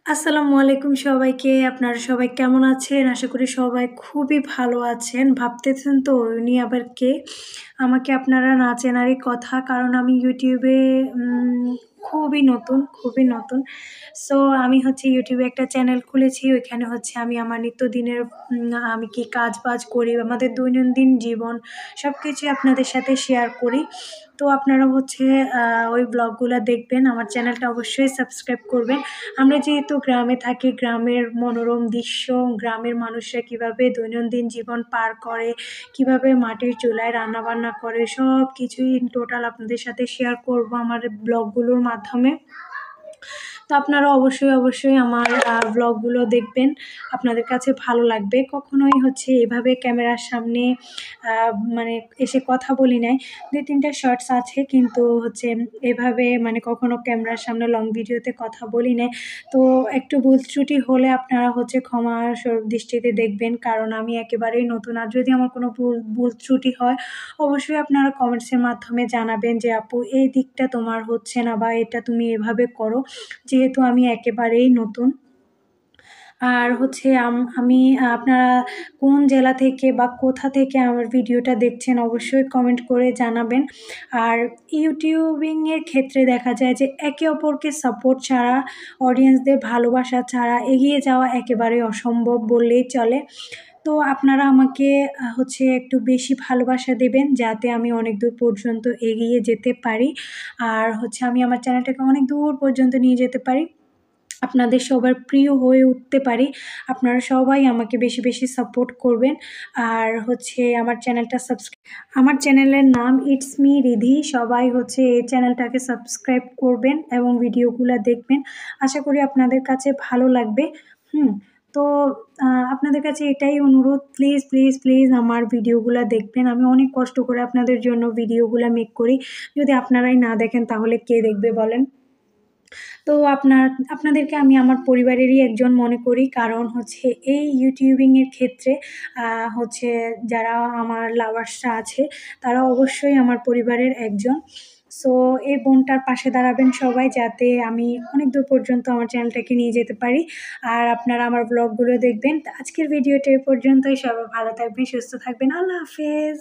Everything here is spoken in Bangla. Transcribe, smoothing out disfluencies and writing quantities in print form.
আসসালামু আলাইকুম সবাইকে। আপনারা সবাই কেমন আছেন? আশা করি সবাই খুবই ভালো আছেন। ভাবতেছেন তো উনি আবার কে? আমাকে আপনারা না চেনারই কথা। কারণ আমি YouTube এ খুবই নতুন, খুবই নতুন। সো আমি হচ্ছে YouTube এ একটা চ্যানেল খুলেছি। ওইখানে হচ্ছে আমি আমার নিত্যদিনের আমি কি কাজ-বাজ করি, আমাদের দৈনন্দিন জীবন সবকিছুই আপনাদের সাথে শেয়ার করি। তো আপনারা হচ্ছে ওই ব্লগগুলা দেখবেন। আমার চ্যানেলটা অবশ্যই সাবস্ক্রাইব করবেন। আমরা যেহেতু গ্রামে থাকি, গ্রামের মনোরম দৃশ্য, গ্রামের মানুষরা কীভাবে দৈনন্দিন জীবন পার করে, কীভাবে মাটির চুলায় রান্নাবান্না করে, সবকিছুই টোটাল আপনাদের সাথে শেয়ার করব আমার ব্লগগুলোর মাধ্যমে। তো আপনারা অবশ্যই আমার ব্লগগুলো দেখবেন। আপনাদের কাছে ভালো লাগবে। কখনোই হচ্ছে এভাবে ক্যামেরার সামনে মানে এসে কথা বলি নাই। ২-৩ টা শর্টস আছে কিন্তু হচ্ছে এভাবে মানে কখনো ক্যামেরার সামনে লং ভিডিওতে কথা বলি নাই। তো একটু ভুল ত্রুটি হলে আপনারা হচ্ছে ক্ষমাসুর দৃষ্টিতে দেখবেন। কারণ আমি একেবারেই নতুন। আর যদি আমার কোনো ভুল ত্রুটি হয় অবশ্যই আপনারা কমেন্টসের মাধ্যমে জানাবেন যে, "আপু এই দিকটা তোমার হচ্ছে না বা এটা তুমি এভাবে করো।" যেহেতু আমি একেবারেই নতুন। আর হচ্ছে আমি আপনারা কোন জেলা থেকে বা কোথা থেকে আমার ভিডিওটা দেখছেন অবশ্যই কমেন্ট করে জানাবেন। আর ইউটিউবিং এর ক্ষেত্রে দেখা যায় যে একে অপরকে সাপোর্ট ছাড়া, অডিয়েন্সদের ভালোবাসা ছাড়া এগিয়ে যাওয়া একেবারেই অসম্ভব বললেই চলে। তো আপনারা আমাকে হচ্ছে একটু বেশি ভালোবাসা দেবেন যাতে আমি অনেক দূর পর্যন্ত এগিয়ে যেতে পারি। আর হচ্ছে আমি আমার চ্যানেলটাকে অনেক দূর পর্যন্ত নিয়ে যেতে পারি। আপনাদের সবার প্রিয় হয়ে উঠতে পারি। আপনারা সবাই আমাকে বেশি সাপোর্ট করবেন। আর হচ্ছে আমার চ্যানেলের নাম ইটস মি রিধি। সবাই হচ্ছে এই চ্যানেলটাকে সাবস্ক্রাইব করবেন এবং ভিডিওগুলা দেখবেন। আশা করি আপনাদের কাছে ভালো লাগবে। হুম? তো আপনাদের কাছে এটাই অনুরোধ প্লিজ আমার ভিডিওগুলা দেখবেন। আমি অনেক কষ্ট করে আপনাদের জন্য ভিডিওগুলা মেক করি। যদি আপনারাই না দেখেন তাহলে কে দেখবে বলেন? তো আপনাদেরকে আমি আমার পরিবারেরই একজন মনে করি। কারণ হচ্ছে এই ইউটিউবিং এর ক্ষেত্রে হচ্ছে যারা আমার লাভার্সরা আছে তারা অবশ্যই আমার পরিবারের একজন। সো এই বোনটার পাশে দাঁড়াবেন সবাই যাতে আমি অনেক দূর পর্যন্ত আমার চ্যানেলটাকে নিয়ে যেতে পারি। আর আপনারা আমার ব্লগগুলো দেখবেন। তো আজকের ভিডিওটা এ পর্যন্তই। সবাই ভালো থাকবেন, সুস্থ থাকবেন। আল্লাহ হাফেজ।